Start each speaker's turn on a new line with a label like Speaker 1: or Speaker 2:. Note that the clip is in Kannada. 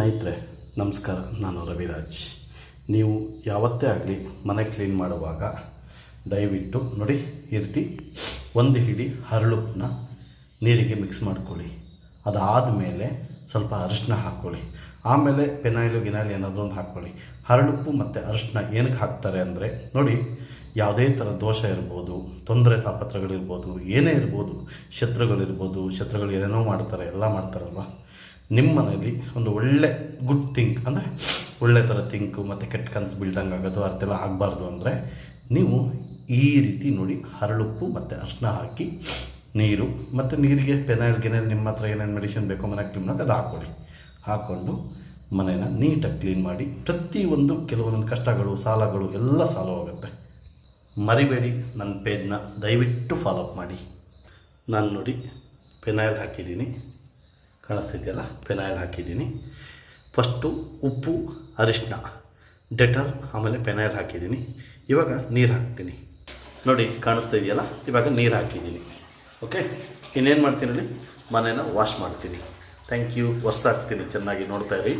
Speaker 1: ಸ್ನೇಹಿತರೆ ನಮಸ್ಕಾರ, ನಾನು ರವಿರಾಜ್. ನೀವು ಯಾವತ್ತೇ ಆಗಲಿ ಮನೆ ಕ್ಲೀನ್ ಮಾಡುವಾಗ ದಯವಿಟ್ಟು ನೋಡಿ, ಈ ರೀತಿ ಒಂದು ಹಿಡಿ ಹರಳುಪ್ಪನ್ನ ನೀರಿಗೆ ಮಿಕ್ಸ್ ಮಾಡ್ಕೊಳ್ಳಿ. ಅದಾದಮೇಲೆ ಸ್ವಲ್ಪ ಅರಿಶಿನ ಹಾಕ್ಕೊಳ್ಳಿ. ಆಮೇಲೆ ಪೆನಾಯಿಲು ಏನಾದರೂ ಒಂದು ಹಾಕ್ಕೊಳ್ಳಿ. ಹರಳುಪ್ಪು ಮತ್ತು ಅರಿಶಿನ ಏನಕ್ಕೆ ಹಾಕ್ತಾರೆ ಅಂದರೆ ನೋಡಿ, ಯಾವುದೇ ಥರ ದೋಷ ಇರ್ಬೋದು, ತೊಂದರೆ ತಾಪತ್ರಗಳಿರ್ಬೋದು, ಏನೇ ಇರ್ಬೋದು, ಶತ್ರುಗಳು ಏನೇನೋ ಮಾಡ್ತಾರೆ, ಎಲ್ಲ ಮಾಡ್ತಾರಲ್ವ. ನಿಮ್ಮ ಮನೇಲಿ ಒಂದು ಒಳ್ಳೆ ಗುಡ್ ಥಿಂಕ್ ಅಂದರೆ ಒಳ್ಳೆ ಥರ ಥಿಂಕು ಮತ್ತು ಕೆಟ್ಟ ಕನಸು ಬೀಳ್ದಂಗೆ ಆಗೋದು ಅದೆಲ್ಲ ಆಗಬಾರ್ದು ಅಂದರೆ ನೀವು ಈ ರೀತಿ ನೋಡಿ ಹರಳುಪ್ಪು ಮತ್ತು ಅರಿಶಿನ ಹಾಕಿ ನೀರು ಮತ್ತು ನೀರಿಗೆ ಪೆನಾಯಿಲ್ ನಿಮ್ಮ ಹತ್ರ ಏನೇನು ಮೆಡಿಸಿನ್ ಬೇಕೋ ಮನೆಗೆ ಕ್ಲೀನ್ ಮಾಡಿ ಅದು ಹಾಕ್ಕೊಂಡು ಮನೇನ ನೀಟಾಗಿ ಕ್ಲೀನ್ ಮಾಡಿ. ಪ್ರತಿಯೊಂದು ಕೆಲವೊಂದು ಕಷ್ಟಗಳು, ಸಾಲಗಳು ಎಲ್ಲ ಸಾಲ್ವ್ ಆಗುತ್ತೆ. ಮರಿಬೇಡಿ, ನನ್ನ ಪೇಜ್ನ ದಯವಿಟ್ಟು ಫಾಲೋಅಪ್ ಮಾಡಿ. ನಾನು ನೋಡಿ ಪೆನಾಯಿಲ್ ಹಾಕಿದ್ದೀನಿ, ಕಾಣಿಸ್ತಿದೆಯಲ್ಲ, ಪೆನಾಯಿಲ್ ಹಾಕಿದ್ದೀನಿ. ಫಸ್ಟು ಉಪ್ಪು, ಅರಿಶಿನ, ಡೆಟಾಲ್, ಆಮೇಲೆ ಪೆನಾಯಿಲ್ ಹಾಕಿದ್ದೀನಿ. ಇವಾಗ ನೀರು ಹಾಕ್ತೀನಿ. ನೋಡಿ ಕಾಣಿಸ್ತಾ ಇದೆಯಲ್ಲ, ಇವಾಗ ನೀರು ಹಾಕಿದ್ದೀನಿ. ಓಕೆ, ಇನ್ನೇನು ಮಾಡ್ತೀನಿ, ಮನೇನ ವಾಶ್ ಮಾಡ್ತೀನಿ. Thank you. ಒರೆಸಾಕ್ತೀನಿ, ಚೆನ್ನಾಗಿ ನೋಡ್ತಾ ಇರಿ.